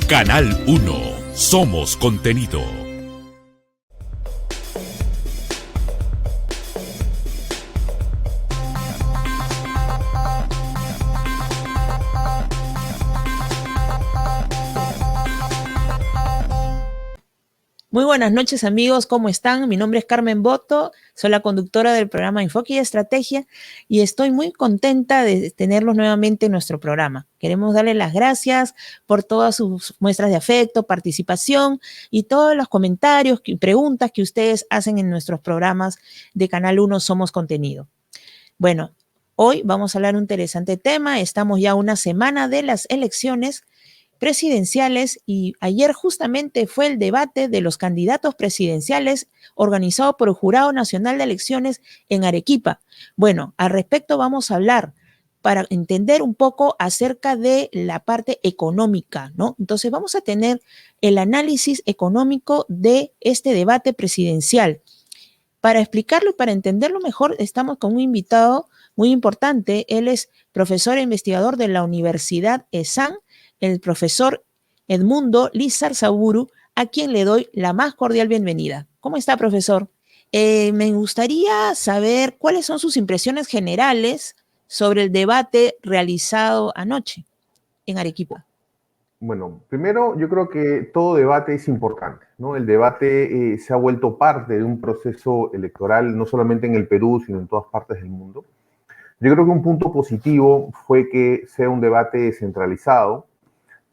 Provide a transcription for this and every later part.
Canal 1. Somos contenido. Muy buenas noches, amigos, ¿cómo están? Mi nombre es Carmen Boto, soy la conductora del programa Enfoque y Estrategia y estoy muy contenta de tenerlos nuevamente en nuestro programa. Queremos darles las gracias por todas sus muestras de afecto, participación y todos los comentarios y preguntas que ustedes hacen en nuestros programas de Canal 1 Somos Contenido. Bueno, hoy vamos a hablar de un interesante tema. Estamos ya a una semana de las elecciones presidenciales y ayer justamente fue el debate de los candidatos presidenciales organizado por el Jurado Nacional de Elecciones en Arequipa. Bueno, al respecto vamos a hablar para entender un poco acerca de la parte económica, ¿no? Entonces vamos a tener el análisis económico de este debate presidencial. Para explicarlo y para entenderlo mejor, estamos con un invitado muy importante. Él es profesor e investigador de la Universidad ESAN, el profesor Edmundo Lizarzaburu, a quien le doy la más cordial bienvenida. ¿Cómo está, profesor? Me gustaría saber cuáles son sus impresiones generales sobre el debate realizado anoche en Arequipa. Bueno, primero yo creo que todo debate es importante, ¿no? El debate se ha vuelto parte de un proceso electoral, no solamente en el Perú, sino en todas partes del mundo. Yo creo que un punto positivo fue que sea un debate descentralizado,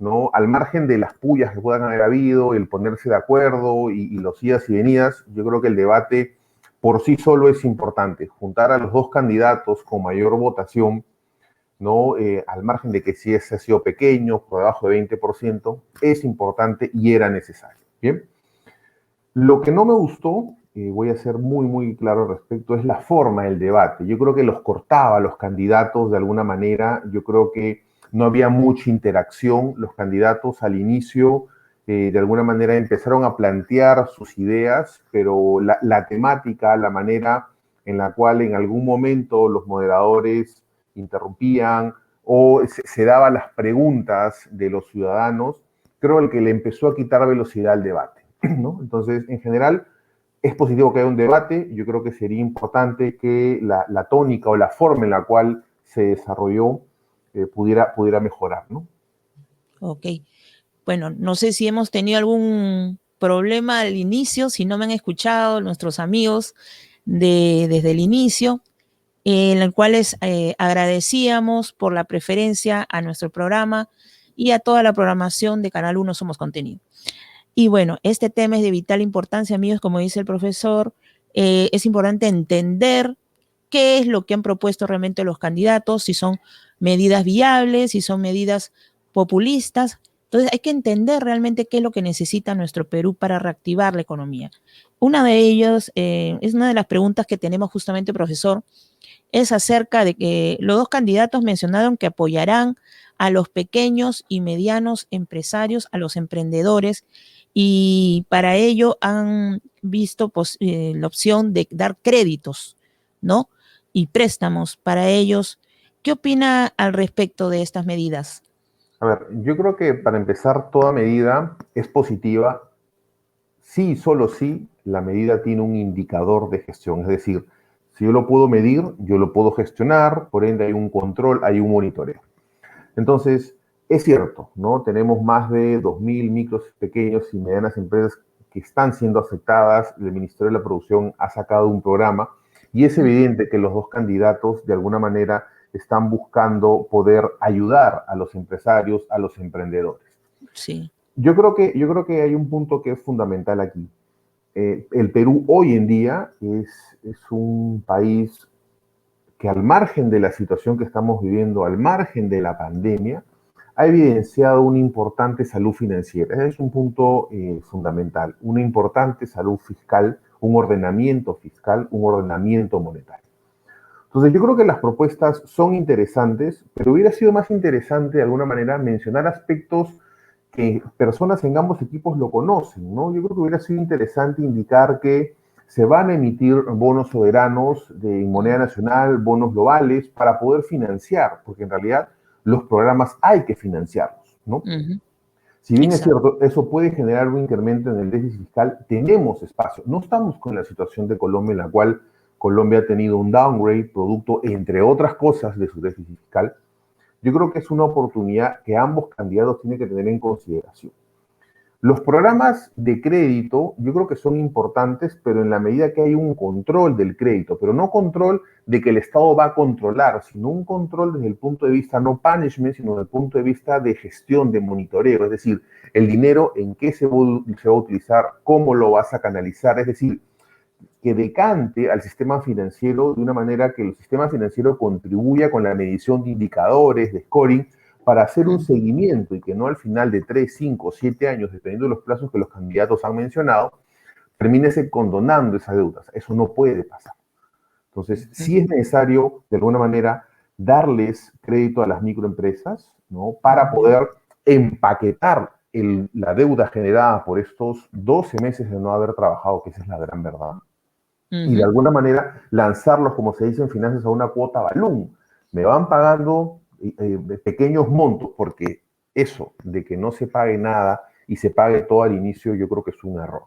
¿no? Al margen de las pullas que puedan haber habido, el ponerse de acuerdo y los idas y venidas, yo creo que el debate por sí solo es importante. Juntar a los dos candidatos con mayor votación, ¿no? Al margen de que si ese ha sido pequeño, por debajo de 20%, es importante y era necesario. Bien. Lo que no me gustó, voy a ser muy claro al respecto, es la forma del debate. Yo creo que los cortaba a los candidatos de alguna manera. Yo creo que no había mucha interacción. Los candidatos al inicio, de alguna manera, empezaron a plantear sus ideas, pero la temática, la manera en la cual en algún momento los moderadores interrumpían o se daban las preguntas de los ciudadanos, creo que le empezó a quitar velocidad al debate, ¿no? Entonces, en general, es positivo que haya un debate. Yo creo que sería importante que la tónica o la forma en la cual se desarrolló pudiera mejorar, ¿no? Ok. Bueno, no sé si hemos tenido algún problema al inicio, si no me han escuchado nuestros amigos desde el inicio, en el cual agradecíamos por la preferencia a nuestro programa y a toda la programación de Canal 1 Somos Contenido. Y bueno, este tema es de vital importancia, amigos, como dice el profesor. Es importante entender qué es lo que han propuesto realmente los candidatos, si son medidas viables, si son medidas populistas. Entonces hay que entender realmente qué es lo que necesita nuestro Perú para reactivar la economía. Una de ellas, es una de las preguntas que tenemos justamente, profesor, es acerca de que los dos candidatos mencionaron que apoyarán a los pequeños y medianos empresarios, a los emprendedores, y para ello han visto la opción de dar créditos, ¿no? Y préstamos para ellos. ¿Qué opina al respecto de estas medidas? A ver, yo creo que para empezar, toda medida es positiva si y solo si la medida tiene un indicador de gestión. Es decir, si yo lo puedo medir, yo lo puedo gestionar, por ende hay un control, hay un monitoreo. Entonces, es cierto, ¿no? Tenemos más de 2.000 micros, pequeños y medianas empresas que están siendo afectadas. El Ministerio de la Producción ha sacado un programa y es evidente que los dos candidatos, de alguna manera, están buscando poder ayudar a los empresarios, a los emprendedores. Sí. Yo creo que hay un punto que es fundamental aquí. El Perú hoy en día es un país que, al margen de la situación que estamos viviendo, al margen de la pandemia, ha evidenciado una importante salud financiera. Ese es un punto fundamental, una importante salud fiscal, un ordenamiento fiscal, un ordenamiento monetario. Entonces, yo creo que las propuestas son interesantes, pero hubiera sido más interesante, de alguna manera, mencionar aspectos que personas en ambos equipos lo conocen, ¿no? Yo creo que hubiera sido interesante indicar que se van a emitir bonos soberanos de moneda nacional, bonos globales, para poder financiar, porque en realidad los programas hay que financiarlos, ¿no? Si bien es Exacto. cierto, eso puede generar un incremento en el déficit fiscal, tenemos espacio. No estamos con la situación de Colombia en la cual Colombia ha tenido un downgrade producto, entre otras cosas, de su déficit fiscal. Yo creo que es una oportunidad que ambos candidatos tienen que tener en consideración. Los programas de crédito yo creo que son importantes, pero en la medida que hay un control del crédito, pero no control de que el Estado va a controlar, sino un control desde el punto de vista no punishment, sino desde el punto de vista de gestión, de monitoreo, es decir, el dinero en qué se va a utilizar, cómo lo vas a canalizar, es decir, que decante al sistema financiero de una manera que el sistema financiero contribuya con la medición de indicadores, de scoring, para hacer un seguimiento y que no al final de 3, 5, 7 años, dependiendo de los plazos que los candidatos han mencionado, termine condonando esas deudas. Eso no puede pasar. Entonces, sí es necesario, de alguna manera, darles crédito a las microempresas, ¿no? Para poder empaquetar la deuda generada por estos 12 meses de no haber trabajado, que esa es la gran verdad. Y de alguna manera lanzarlos, como se dice en finanzas, a una cuota balloon. Me van pagando pequeños montos, porque eso de que no se pague nada y se pague todo al inicio, yo creo que es un error.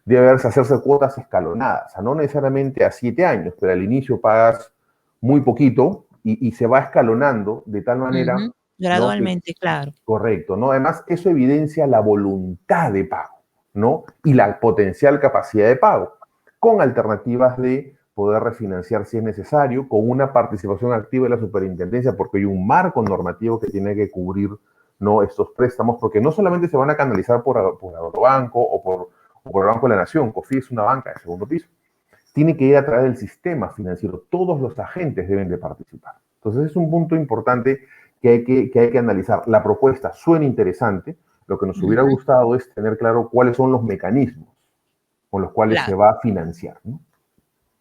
Debe hacerse cuotas escalonadas, o sea, no necesariamente a 7 años, pero al inicio pagas muy poquito y se va escalonando de tal manera, ¿no? Que, Gradualmente, claro. correcto, ¿no? Además, eso evidencia la voluntad de pago, ¿no? Y la potencial capacidad de pago, con alternativas de poder refinanciar si es necesario, con una participación activa de la superintendencia, porque hay un marco normativo que tiene que cubrir, ¿no?, estos préstamos, porque no solamente se van a canalizar por Agrobanco o por el Banco de la Nación. COFI es una banca de segundo piso. Tiene que ir a través del sistema financiero. Todos los agentes deben de participar. Entonces es un punto importante que hay que analizar. La propuesta suena interesante. Lo que nos hubiera gustado es tener claro cuáles son los mecanismos con los cuales se Claro. va a financiar, ¿no?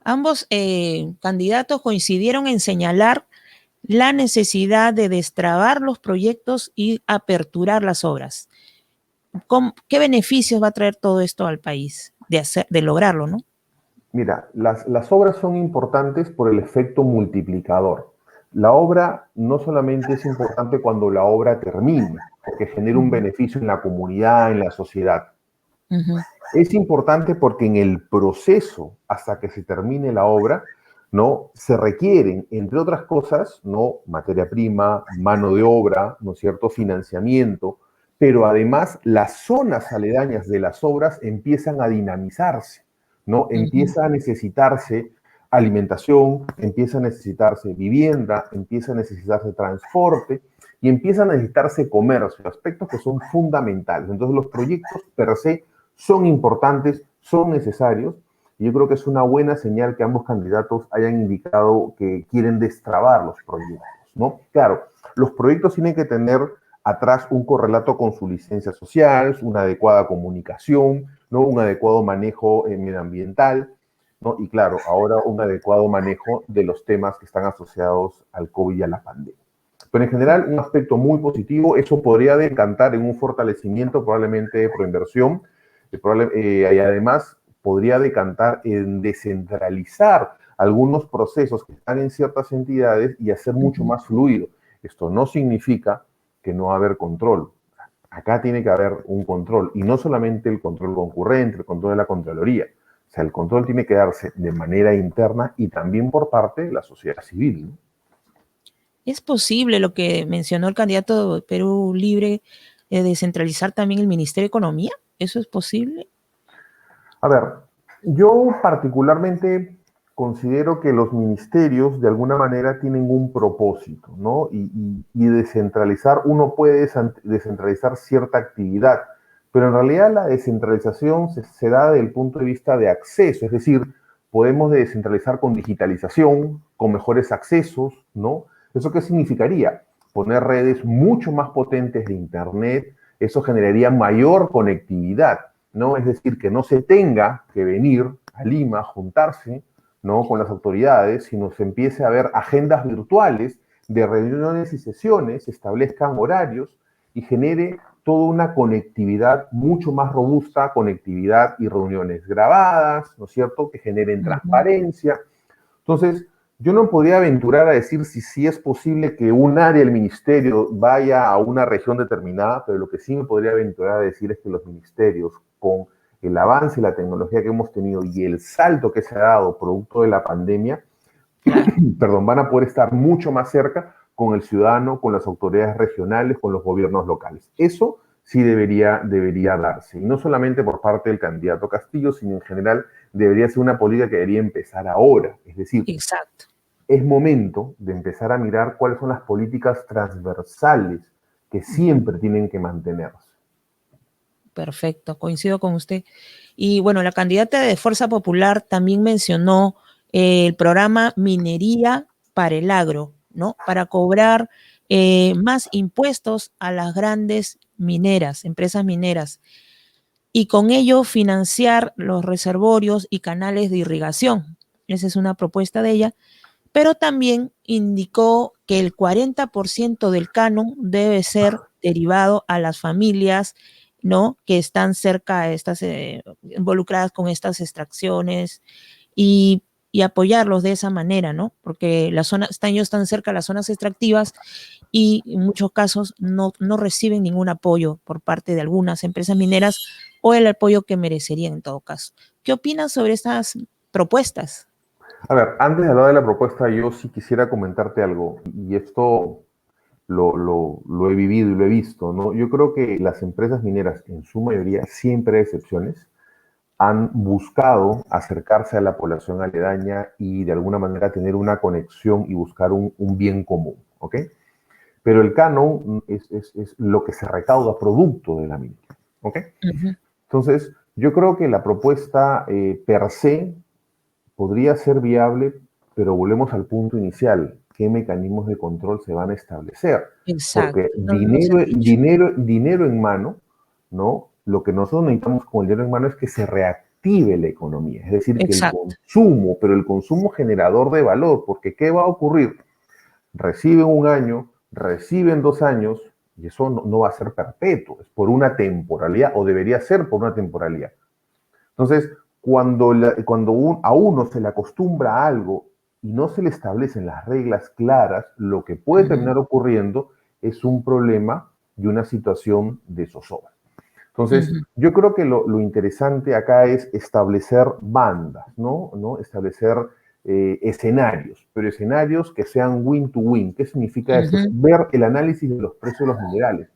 Ambos candidatos coincidieron en señalar la necesidad de destrabar los proyectos y aperturar las obras. ¿Qué beneficios va a traer todo esto al país de lograrlo, no? Mira, las obras son importantes por el efecto multiplicador. La obra no solamente es importante cuando la obra termine, porque genera un beneficio en la comunidad, en la sociedad. Es importante porque en el proceso, hasta que se termine la obra, ¿no?, se requieren, entre otras cosas, ¿no?, materia prima, mano de obra, ¿no es cierto?, financiamiento, pero además las zonas aledañas de las obras empiezan a dinamizarse, ¿no? Empieza a necesitarse alimentación, empieza a necesitarse vivienda, empieza a necesitarse transporte y empieza a necesitarse comercio, aspectos que son fundamentales. Entonces los proyectos per se son importantes, son necesarios, y yo creo que es una buena señal que ambos candidatos hayan indicado que quieren destrabar los proyectos, ¿no? Claro, los proyectos tienen que tener atrás un correlato con su licencia social, una adecuada comunicación, ¿no?, un adecuado manejo medioambiental, ¿no? Y claro, ahora un adecuado manejo de los temas que están asociados al COVID y a la pandemia. Pero en general, un aspecto muy positivo, eso podría decantar en un fortalecimiento probablemente de proinversión, y además podría decantar en descentralizar algunos procesos que están en ciertas entidades y hacer mucho más fluido. Esto no significa que no va a haber control. Acá tiene que haber un control, y no solamente el control concurrente, el control de la Contraloría. O sea, el control tiene que darse de manera interna y también por parte de la sociedad civil, ¿no? ¿Es posible lo que mencionó el candidato de Perú Libre, descentralizar también el Ministerio de Economía? ¿Eso es posible? A ver, yo particularmente considero que los ministerios de alguna manera tienen un propósito, ¿no? Y descentralizar, uno puede descentralizar cierta actividad, pero en realidad la descentralización se da desde el punto de vista de acceso, es decir, podemos descentralizar con digitalización, con mejores accesos, ¿no? ¿Eso qué significaría? Poner redes mucho más potentes de Internet, eso generaría mayor conectividad, ¿no? Es decir, que no se tenga que venir a Lima, juntarse, ¿no?, con las autoridades, sino se empiece a ver agendas virtuales de reuniones y sesiones, se establezcan horarios y genere toda una conectividad mucho más robusta, conectividad y reuniones grabadas, ¿no es cierto?, que generen transparencia. Entonces, Yo no podría aventurar a decir si es posible que un área del ministerio vaya a una región determinada, pero lo que sí me podría aventurar a decir es que los ministerios, con el avance y la tecnología que hemos tenido y el salto que se ha dado producto de la pandemia, Claro. perdón, van a poder estar mucho más cerca con el ciudadano, con las autoridades regionales, con los gobiernos locales. Eso sí debería darse. Y no solamente por parte del candidato Castillo, sino en general debería ser una política que debería empezar ahora. Es decir, Exacto. es momento de empezar a mirar cuáles son las políticas transversales que siempre tienen que mantenerse. Perfecto, coincido con usted. Y bueno, la candidata de Fuerza Popular también mencionó el programa Minería para el Agro, ¿no? Para cobrar más impuestos a las grandes mineras, empresas mineras, y con ello financiar los reservorios y canales de irrigación. Esa es una propuesta de ella, pero también indicó que el 40% del canon debe ser derivado a las familias, ¿no? Que están cerca de estas, involucradas con estas extracciones y, y apoyarlos de esa manera, ¿no? Porque ellos están cerca de las zonas extractivas y en muchos casos no reciben ningún apoyo por parte de algunas empresas mineras o el apoyo que merecerían en todo caso. ¿Qué opinas sobre estas propuestas? A ver, antes de hablar de la propuesta, yo sí quisiera comentarte algo, y esto lo he vivido y lo he visto, ¿no? Yo creo que las empresas mineras, en su mayoría, siempre hay excepciones, han buscado acercarse a la población aledaña y de alguna manera tener una conexión y buscar un bien común, ¿ok? Pero el canon es lo que se recauda producto de la minería, ¿ok? Ujú. Entonces, yo creo que la propuesta per se podría ser viable, pero volvemos al punto inicial. ¿Qué mecanismos de control se van a establecer? Exacto, Porque no se han dicho. dinero en mano, ¿no? Lo que nosotros necesitamos con el dinero en mano es que se reactive la economía, es decir, que el Exacto. consumo, pero el consumo generador de valor, porque ¿qué va a ocurrir? Reciben un año, reciben 2 años, y eso no va a ser perpetuo, es por una temporalidad, o debería ser por una temporalidad. Entonces, cuando a uno se le acostumbra a algo y no se le establecen las reglas claras, lo que puede Ujú, terminar ocurriendo es un problema y una situación de zozobra. Entonces, ujú, yo creo que lo interesante acá es establecer bandas, ¿no? Establecer escenarios, pero escenarios que sean win-to-win. ¿Qué significa eso? Es ujú. ver el análisis de los precios de los minerales.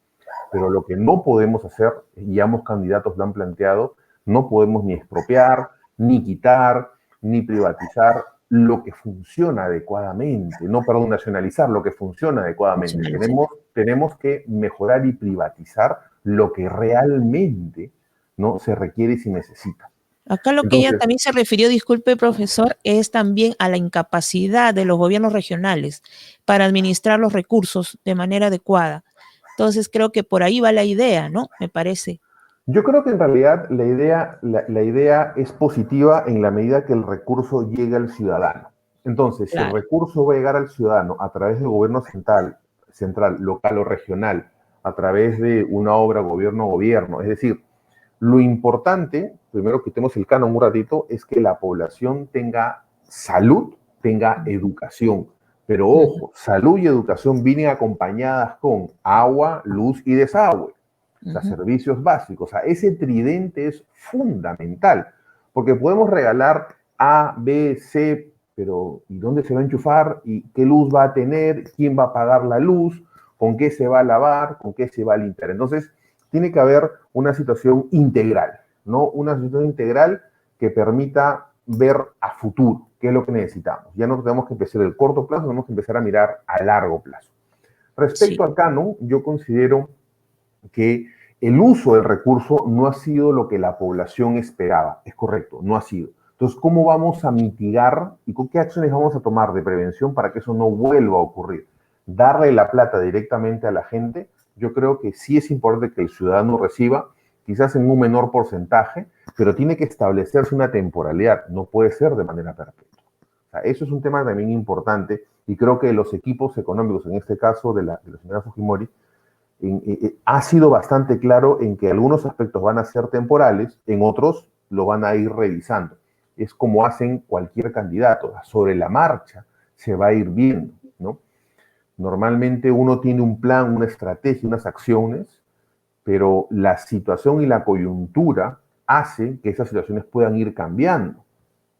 Pero lo que no podemos hacer, y ambos candidatos lo han planteado, no podemos ni expropiar, ni quitar, ni privatizar lo que funciona adecuadamente, no, perdón, nacionalizar lo que funciona adecuadamente. Nacionalizar. Tenemos que mejorar y privatizar lo que realmente no se requiere y se necesita. Acá lo que ella Entonces, también se refirió, disculpe, profesor, es también a la incapacidad de los gobiernos regionales para administrar los recursos de manera adecuada. Entonces creo que por ahí va la idea, ¿no? Me parece. yo creo que en realidad la idea es positiva en la medida que el recurso llegue al ciudadano. Entonces, si el Claro. recurso va a llegar al ciudadano a través del gobierno central, local o regional, a través de una obra gobierno-gobierno, es decir, lo importante, primero quitemos el canon un ratito, es que la población tenga salud, tenga educación. Pero Ujú, ojo, salud y educación vienen acompañadas con agua, luz y desagüe, o sea, ujú. servicios básicos. O sea, ese tridente es fundamental, porque podemos regalar A, B, C, pero ¿y dónde se va a enchufar? ¿Y qué luz va a tener? ¿Quién va a pagar la luz? ¿Con qué se va a lavar? ¿Con qué se va a limpiar? Entonces, tiene que haber una situación integral, ¿no? Una situación integral que permita ver a futuro qué es lo que necesitamos. Ya no tenemos que empezar el corto plazo, tenemos que empezar a mirar a largo plazo. Sí, Respecto al canon, yo considero que el uso del recurso no ha sido lo que la población esperaba. Es correcto, no ha sido. Entonces, ¿cómo vamos a mitigar y con qué acciones vamos a tomar de prevención para que eso no vuelva a ocurrir? Darle la plata directamente a la gente, yo creo que sí es importante que el ciudadano reciba, quizás en un menor porcentaje, pero tiene que establecerse una temporalidad, no puede ser de manera perpetua. O sea, eso es un tema también importante y creo que los equipos económicos, en este caso de la señora Fujimori, ha sido bastante claro en que algunos aspectos van a ser temporales, en otros lo van a ir revisando. Es como hacen cualquier candidato, sobre la marcha se va a ir viendo, ¿no? Normalmente uno tiene un plan, una estrategia, unas acciones, pero la situación y la coyuntura hace que esas situaciones puedan ir cambiando.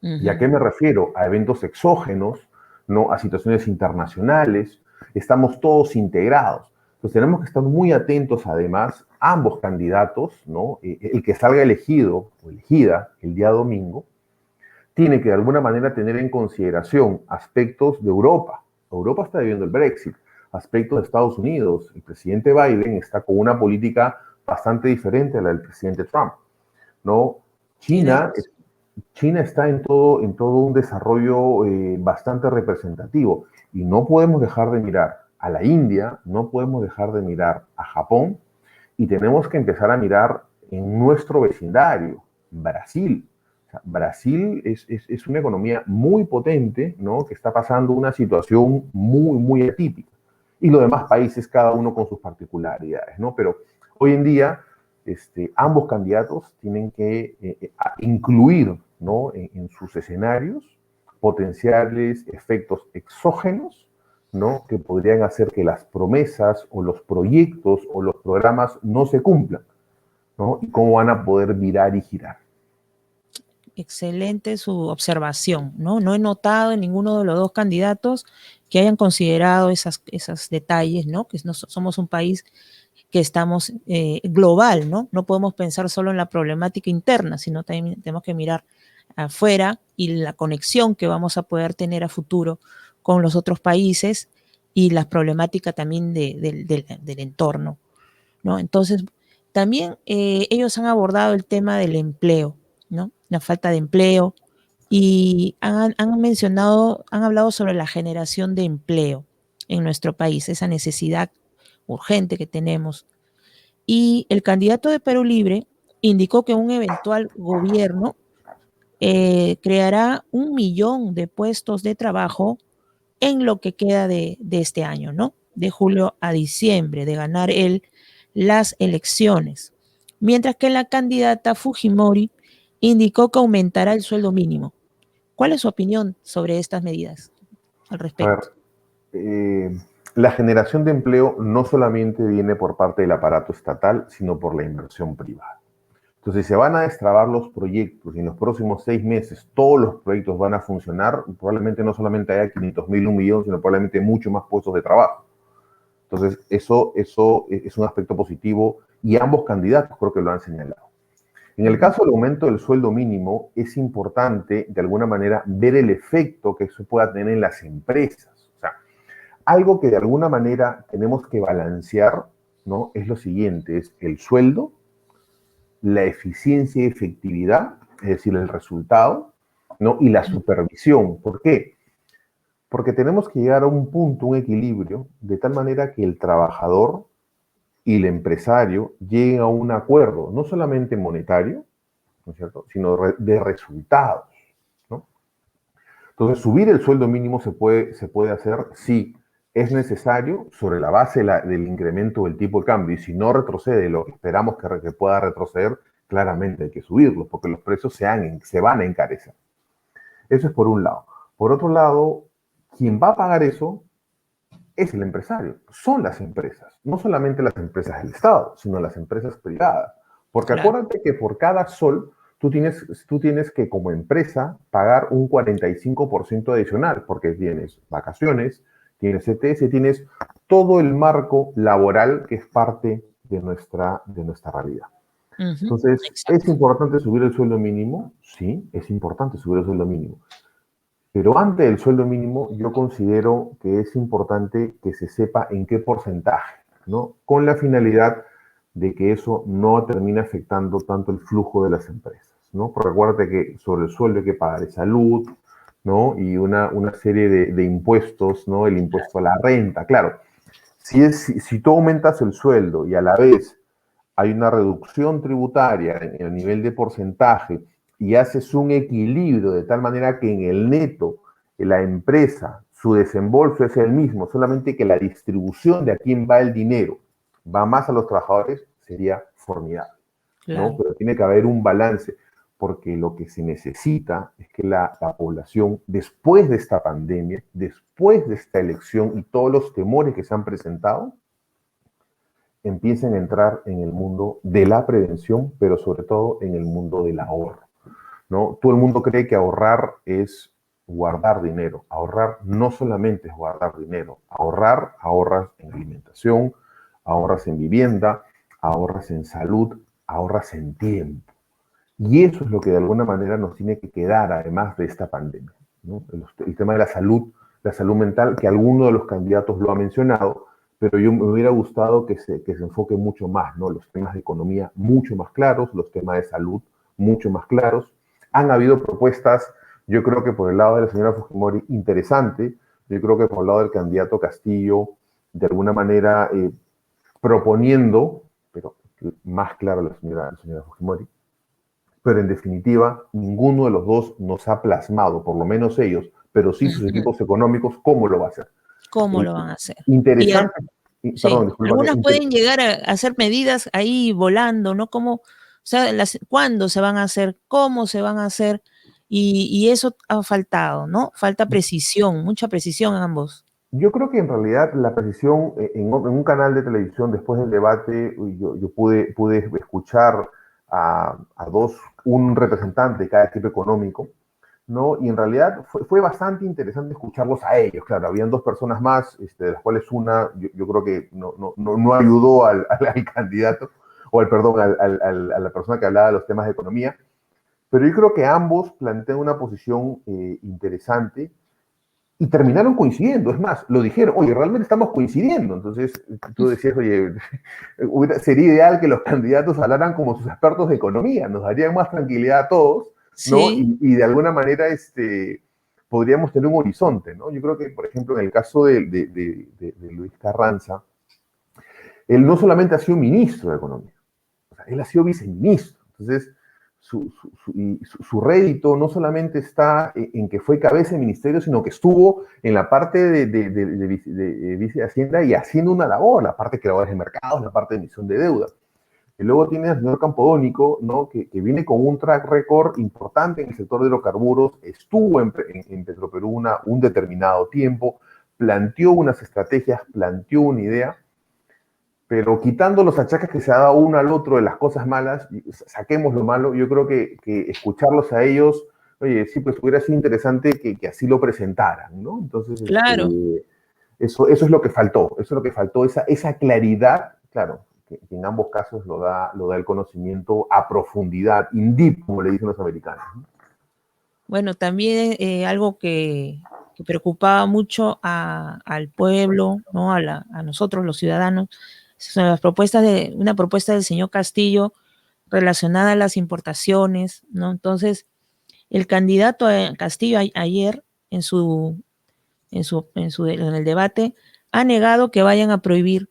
¿Y a qué me refiero? A eventos exógenos, ¿no? A situaciones internacionales. Estamos todos integrados. Entonces tenemos que estar muy atentos, además, ambos candidatos, ¿no? El que salga elegido o elegida el día domingo, tiene que de alguna manera tener en consideración aspectos de Europa. Europa está viviendo el Brexit, aspectos de Estados Unidos. El presidente Biden está con una política bastante diferente a la del presidente Trump, ¿no? China, China está en todo un desarrollo bastante representativo y no podemos dejar de mirar a la India, no podemos dejar de mirar a Japón y tenemos que empezar a mirar en nuestro vecindario, Brasil. O sea, Brasil es una economía muy potente, ¿no? Que está pasando una situación muy, muy atípica. Y los demás países, cada uno con sus particularidades, ¿no? Pero hoy en día, ambos candidatos tienen que incluir, ¿no? En sus escenarios potenciales efectos exógenos, ¿no? Que podrían hacer que las promesas o los proyectos o los programas no se cumplan, ¿no? Y cómo van a poder virar y girar. Excelente su observación, ¿no? No he notado en ninguno de los dos candidatos que hayan considerado esos detalles, ¿no? Que no somos un país que estamos global, ¿no? No podemos pensar solo en la problemática interna, sino también tenemos que mirar afuera y la conexión que vamos a poder tener a futuro con los otros países y las problemáticas también del entorno, ¿no? Entonces, también ellos han abordado el tema del empleo, ¿no? La falta de empleo y han hablado sobre la generación de empleo en nuestro país, esa necesidad urgente que tenemos. Y el candidato de Perú Libre indicó que un eventual gobierno creará 1.000.000 de puestos de trabajo en lo que queda de este año, ¿no? De julio a diciembre, de ganar él las elecciones. Mientras que la candidata Fujimori indicó que aumentará el sueldo mínimo. ¿Cuál es su opinión sobre estas medidas al A ver, respecto? la generación de empleo no solamente viene por parte del aparato estatal, sino por la inversión privada. Entonces, si se van a destrabar los proyectos y en los próximos 6 meses todos los proyectos van a funcionar, probablemente no solamente haya 500.000, 1.000.000, sino probablemente muchos más puestos de trabajo. Entonces, eso es un aspecto positivo y ambos candidatos creo que lo han señalado. En el caso del aumento del sueldo mínimo, es importante, de alguna manera, ver el efecto que eso pueda tener en las empresas. O sea, algo que de alguna manera tenemos que balancear, ¿no? Es lo siguiente, es el sueldo, la eficiencia y efectividad, es decir, el resultado, ¿no? Y la supervisión. ¿Por qué? Porque tenemos que llegar a un punto, un equilibrio, de tal manera que el trabajador y el empresario lleguen a un acuerdo, no solamente monetario, ¿no es cierto?, sino de resultados, ¿no? Entonces, subir el sueldo mínimo se puede hacer si es necesario sobre la base del incremento del tipo de cambio, y si no retrocede lo que esperamos que pueda retroceder, claramente hay que subirlo, porque los precios se van a encarecer. Eso es por un lado. Por otro lado, quien va a pagar eso es el empresario, son las empresas, no solamente las empresas del Estado, sino las empresas privadas. Porque Claro. acuérdate que por cada sol tú tienes que como empresa pagar un 45% adicional, porque tienes vacaciones, tienes ETS, tienes todo el marco laboral que es parte de nuestra realidad. Entonces, ¿es Exacto. importante subir el sueldo mínimo? Sí, es importante subir el sueldo mínimo. Pero antes del sueldo mínimo, yo considero que es importante que se sepa en qué porcentaje, ¿no? Con la finalidad de que eso no termine afectando tanto el flujo de las empresas, ¿no? Porque acuérdate que sobre el sueldo hay que pagar de salud, ¿no? Y una serie de impuestos, ¿no? El impuesto a la renta, claro. Si tú aumentas el sueldo y a la vez hay una reducción tributaria en el nivel de porcentaje y haces un equilibrio de tal manera que en el neto la empresa, su desembolso es el mismo, solamente que la distribución de a quién va el dinero va más a los trabajadores, sería formidable, ¿no? Claro. Pero tiene que haber un balance, porque lo que se necesita es que la población, después de esta pandemia, después de esta elección y todos los temores que se han presentado, empiecen a entrar en el mundo de la prevención, pero sobre todo en el mundo del ahorro, ¿no? Todo el mundo cree que ahorrar es guardar dinero. Ahorrar no solamente es guardar dinero. Ahorras en alimentación, ahorras en vivienda, ahorras en salud, ahorras en tiempo. Y eso es lo que de alguna manera nos tiene que quedar además de esta pandemia, ¿no? El tema de la salud mental, que alguno de los candidatos lo ha mencionado, pero yo me hubiera gustado que se enfoque mucho más, ¿no? Los temas de economía mucho más claros, los temas de salud mucho más claros. Han habido propuestas, yo creo que por el lado de la señora Fujimori, interesante. Yo creo que por el lado del candidato Castillo, de alguna manera proponiendo, pero más claro la señora Fujimori, pero en definitiva, ninguno de los dos nos ha plasmado, por lo menos ellos, pero sí sus equipos económicos, cómo lo va a hacer. ¿Cómo lo van a hacer? Interesante. Sí, algunas pueden llegar a hacer medidas ahí volando, ¿no? Como, o sea, ¿cuándo se van a hacer? ¿Cómo se van a hacer? Y eso ha faltado, ¿no? Falta precisión, mucha precisión en ambos. Yo creo que en realidad la precisión en un canal de televisión después del debate, yo pude escuchar a un representante de cada equipo económico, ¿no? Y en realidad fue bastante interesante escucharlos a ellos. Claro, habían dos personas más, de las cuales una, yo creo que no ayudó al candidato, o a la persona que hablaba de los temas de economía, pero yo creo que ambos plantean una posición interesante y terminaron coincidiendo. Es más, lo dijeron, oye, realmente estamos coincidiendo. Entonces, tú decías, oye, sería ideal que los candidatos hablaran como sus expertos de economía, nos darían más tranquilidad a todos, ¿no? Sí. Y de alguna manera podríamos tener un horizonte, ¿no? Yo creo que, por ejemplo, en el caso de Luis Carranza, él no solamente ha sido ministro de Economía, o sea, él ha sido viceministro. Entonces, su rédito no solamente está en que fue cabeza de ministerio, sino que estuvo en la parte de vice de Hacienda y haciendo una labor, la parte de creadores de mercados, la parte de emisión de deuda. Y luego tiene al señor Campodónico, ¿no? que viene con un track record importante en el sector de hidrocarburos, estuvo en Petroperú un determinado tiempo, planteó unas estrategias, planteó una idea, pero quitando los achaques que se ha dado uno al otro de las cosas malas, saquemos lo malo. Yo creo que escucharlos a ellos, oye, sí, pues hubiera sido interesante que así lo presentaran, ¿no? Entonces, Claro. eso es lo que faltó, esa claridad, claro, que en ambos casos lo da el conocimiento a profundidad, in deep, como le dicen los americanos, ¿no? Bueno, también algo que preocupaba mucho al pueblo, ¿no? A nosotros los ciudadanos, son una propuesta del señor Castillo relacionada a las importaciones, ¿no? Entonces, el candidato Castillo ayer en el debate ha negado que vayan a prohibir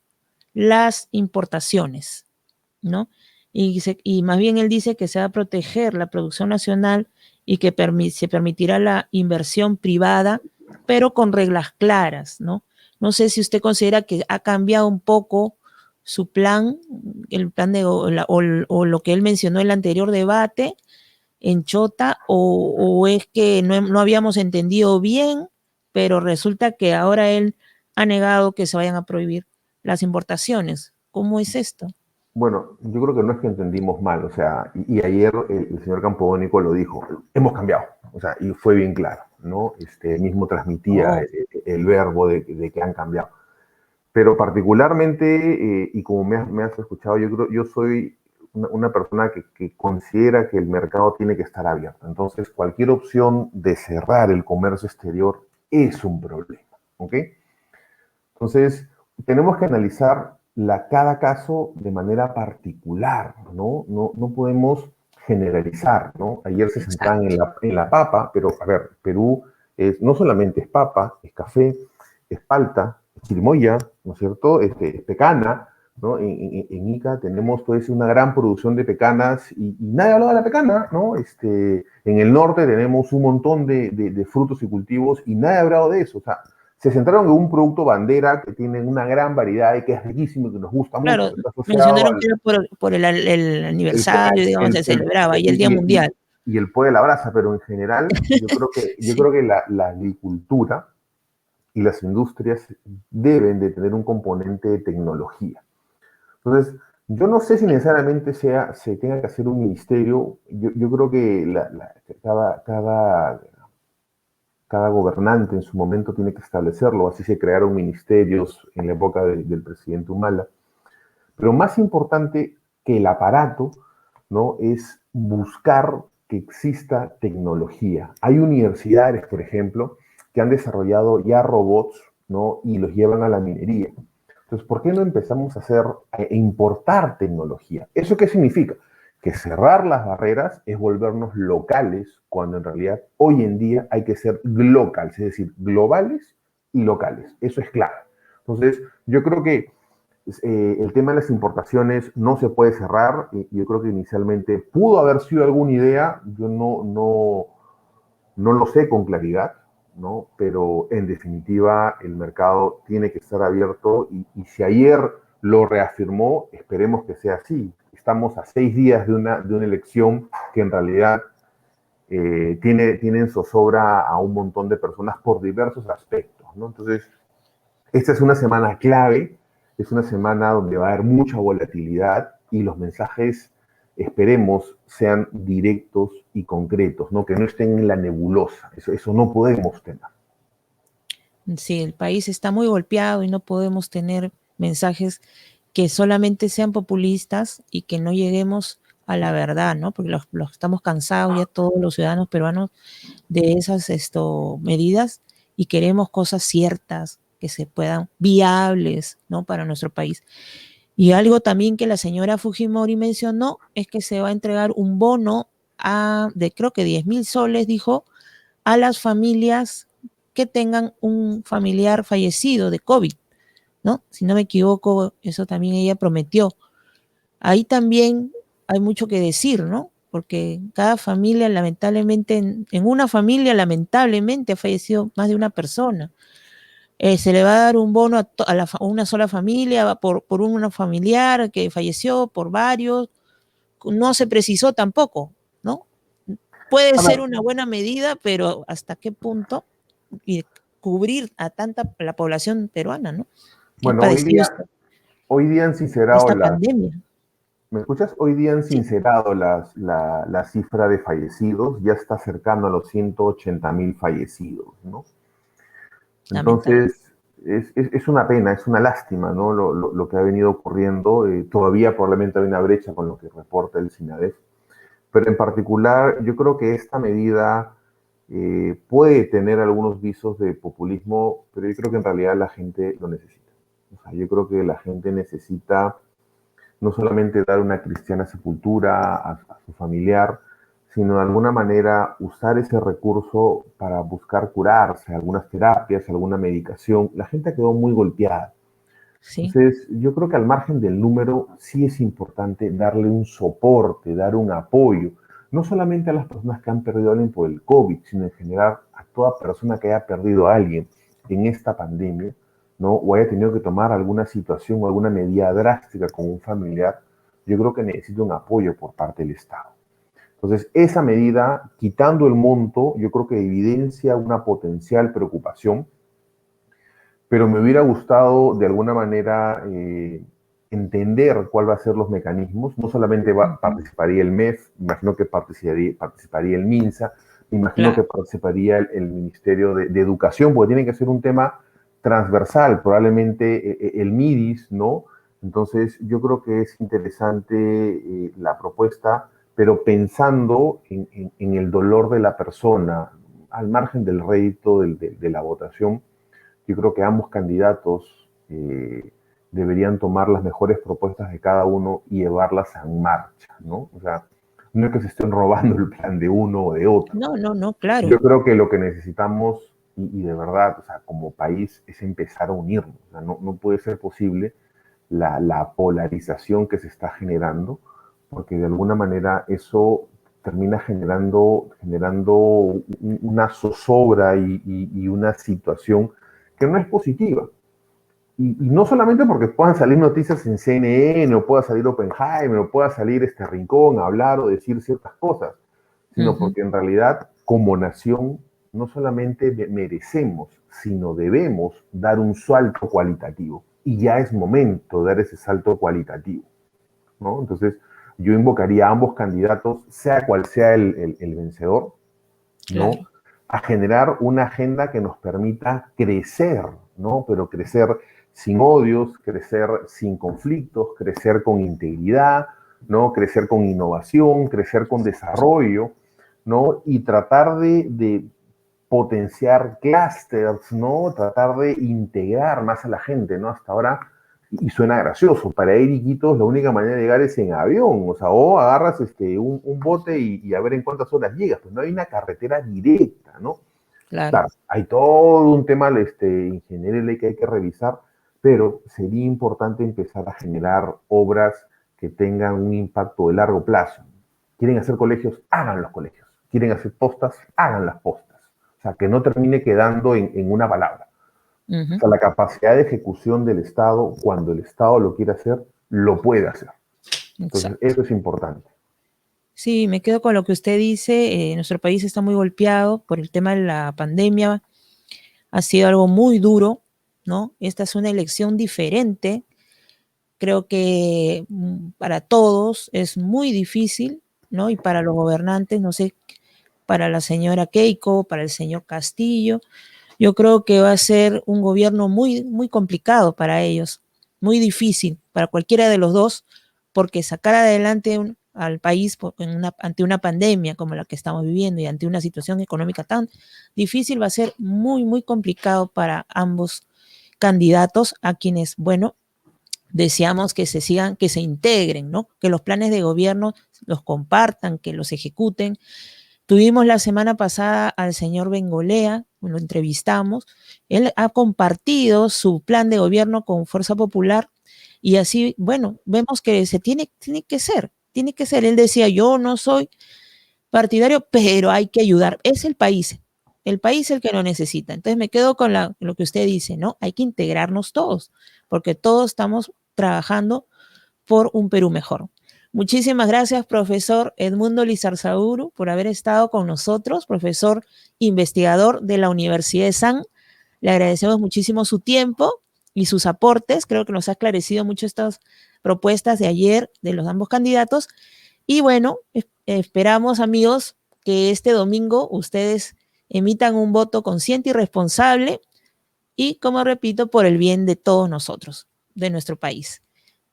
las importaciones, ¿no? Y más bien él dice que se va a proteger la producción nacional y que se permitirá la inversión privada, pero con reglas claras, ¿no? No sé si usted considera que ha cambiado un poco su plan, el plan o lo que él mencionó en el anterior debate en Chota, o es que no habíamos entendido bien, pero resulta que ahora él ha negado que se vayan a prohibir las importaciones. ¿Cómo es esto? Bueno, yo creo que no es que entendimos mal, o sea, y ayer el señor Campodónico lo dijo, hemos cambiado, o sea, y fue bien claro, ¿no? Mismo transmitía el verbo de que han cambiado. Pero particularmente, y como me has escuchado, yo soy una persona que considera que el mercado tiene que estar abierto. Entonces, cualquier opción de cerrar el comercio exterior es un problema, ¿ok? Entonces, tenemos que analizar cada caso de manera particular, ¿no? No podemos generalizar, ¿no? Ayer se centraban en la papa, pero, a ver, Perú no solamente es papa, es café, es palta, es chirimoya, ¿no es cierto? Es pecana, ¿no? En Ica tenemos pues una gran producción de pecanas y nadie habla de la pecana, ¿no? En el norte tenemos un montón de frutos y cultivos y nadie ha hablado de eso, o sea, se centraron en un producto bandera que tiene una gran variedad y que es riquísimo y que nos gusta mucho. Claro, mencionaron que era por el aniversario, digamos, se celebraba, y el Día Mundial. y el puede la brasa, pero en general yo Sí. creo que la agricultura y las industrias deben de tener un componente de tecnología. Entonces, yo no sé si necesariamente se tenga que hacer un ministerio. Yo creo que cada gobernante en su momento tiene que establecerlo. Así se crearon ministerios en la época del presidente Humala. Pero más importante que el aparato, ¿no? Es buscar que exista tecnología. Hay universidades, por ejemplo, que han desarrollado ya robots, ¿no? Y los llevan a la minería. Entonces, ¿por qué no empezamos a importar tecnología? ¿Eso qué significa? Que cerrar las barreras es volvernos locales, cuando en realidad hoy en día hay que ser globales, es decir, globales y locales. Eso es clave. Entonces, yo creo que el tema de las importaciones no se puede cerrar. Yo creo que inicialmente pudo haber sido alguna idea, yo no lo sé con claridad, ¿no? Pero en definitiva el mercado tiene que estar abierto y si ayer lo reafirmó, esperemos que sea así. Estamos a 6 días de una elección que en realidad tiene en zozobra a un montón de personas por diversos aspectos, ¿no? Entonces, esta es una semana clave, es una semana donde va a haber mucha volatilidad y los mensajes, esperemos, sean directos y concretos, ¿no? Que no estén en la nebulosa. Eso no podemos tener. Sí, el país está muy golpeado y no podemos tener mensajes que solamente sean populistas y que no lleguemos a la verdad, ¿no? Porque los estamos cansados ya todos los ciudadanos peruanos de esas medidas y queremos cosas ciertas que se puedan, viables, ¿no? Para nuestro país. Y algo también que la señora Fujimori mencionó es que se va a entregar un bono de creo que 10.000 soles, dijo, a las familias que tengan un familiar fallecido de COVID, ¿no? Si no me equivoco, eso también ella prometió. Ahí también hay mucho que decir, ¿no? Porque cada familia, lamentablemente, en una familia, lamentablemente, ha fallecido más de una persona. Se le va a dar un bono a una sola familia por un familiar que falleció, por varios. No se precisó tampoco, ¿no? Puede ser Ana, una buena medida, pero ¿hasta qué punto? Y cubrir a la población peruana, ¿no? Que ha bueno, padecido hoy día han sincerado esta pandemia. ¿me escuchas? Hoy día han Sí, sincerado la cifra de fallecidos, ya está cercano a los 180.000 fallecidos, ¿no? lamentable. Entonces, es una pena, es una lástima, ¿no? Lo que ha venido ocurriendo. Todavía probablemente hay una brecha con lo que reporta el SINADEF, pero en particular yo creo que esta medida puede tener algunos visos de populismo, pero yo creo que en realidad la gente lo necesita. O sea, yo creo que la gente necesita no solamente dar una cristiana sepultura a su familiar, sino de alguna manera usar ese recurso para buscar curarse, algunas terapias, alguna medicación. La gente quedó muy golpeada. Sí, Entonces, yo creo que al margen del número, sí es importante darle un soporte, dar un apoyo, no solamente a las personas que han perdido a alguien por el COVID, sino en general a toda persona que haya perdido a alguien en esta pandemia, ¿no? O haya tenido que tomar alguna situación o alguna medida drástica con un familiar, yo creo que necesita un apoyo por parte del Estado. Entonces, esa medida, quitando el monto, yo creo que evidencia una potencial preocupación, pero me hubiera gustado de alguna manera entender cuál va a ser los mecanismos. No solamente participaría el MEF, imagino que participaría el MINSA, me imagino que claro. participaría el Ministerio de Educación, porque tiene que ser un tema transversal, probablemente el MIDIS, ¿no? Entonces, yo creo que es interesante la propuesta, pero pensando en el dolor de la persona, al margen del rédito de la votación. Yo creo que ambos candidatos deberían tomar las mejores propuestas de cada uno y llevarlas en marcha, ¿no? O sea, no es que se estén robando el plan de uno o de otro. No, no, no, Yo claro. creo que lo que necesitamos, y de verdad, o sea, como país, es empezar a unirnos. O sea, no puede ser posible la polarización que se está generando, porque de alguna manera eso termina generando una zozobra y una situación que no es positiva. Y no solamente porque puedan salir noticias en CNN, o pueda salir Oppenheimer, o pueda salir este Rincón a hablar o decir ciertas cosas, sino porque en realidad, como nación, no solamente merecemos, sino debemos dar un salto cualitativo. Y ya es momento de dar ese salto cualitativo, ¿no? Entonces, yo invocaría a ambos candidatos, sea cual sea el vencedor, ¿no? Claro. A generar una agenda que nos permita crecer, ¿no? Pero crecer sin odios, crecer sin conflictos, crecer con integridad, ¿no? Crecer con innovación, crecer con desarrollo, ¿no? Y tratar de potenciar clústeres, ¿no? Tratar de integrar más a la gente, ¿no? Hasta ahora, y suena gracioso, para ir Iquitos la única manera de llegar es en avión, o sea, o agarras un bote y a ver en cuántas horas llegas, pues no hay una carretera directa, ¿no? Claro. Claro, hay todo un tema ingeniería que hay que revisar, pero sería importante empezar a generar obras que tengan un impacto de largo plazo. ¿Quieren hacer colegios? Hagan los colegios. ¿Quieren hacer postas? Hagan las postas. O sea, que no termine quedando en una palabra. O sea, la capacidad de ejecución del Estado, cuando el Estado lo quiere hacer, lo puede hacer. Entonces, Exacto. eso es importante. Sí, me quedo con lo que usted dice. Nuestro país está muy golpeado por el tema de la pandemia. Ha sido algo muy duro, ¿no? Esta es una elección diferente. Creo que para todos es muy difícil, ¿no? Y para los gobernantes, no sé, para la señora Keiko, para el señor Castillo, yo creo que va a ser un gobierno muy, muy complicado para ellos, muy difícil para cualquiera de los dos, porque sacar adelante al país ante una pandemia como la que estamos viviendo y ante una situación económica tan difícil va a ser muy, muy complicado para ambos candidatos, a quienes, bueno, deseamos que se sigan, que se integren, ¿no? Que los planes de gobierno los compartan, que los ejecuten. Tuvimos la semana pasada al señor Bengolea, lo entrevistamos. Él ha compartido su plan de gobierno con Fuerza Popular y así, bueno, vemos que tiene que ser. Él decía, yo no soy partidario, pero hay que ayudar. Es el país el que lo necesita. Entonces me quedo con lo que usted dice, ¿no? Hay que integrarnos todos, porque todos estamos trabajando por un Perú mejor. Muchísimas gracias, profesor Edmundo Lizarzauru, por haber estado con nosotros, profesor investigador de la Universidad de San. Le agradecemos muchísimo su tiempo y sus aportes. Creo que nos ha esclarecido mucho estas propuestas de ayer de los ambos candidatos. Y bueno, esperamos, amigos, que este domingo ustedes emitan un voto consciente y responsable y, como repito, por el bien de todos nosotros, de nuestro país.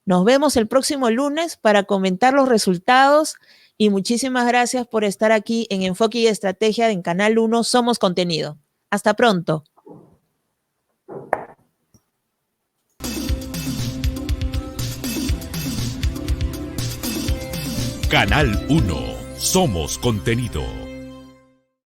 Nos vemos el próximo lunes para comentar los resultados y muchísimas gracias por estar aquí en Enfoque y Estrategia en Canal 1 Somos Contenido. Hasta pronto. Canal 1 Somos Contenido.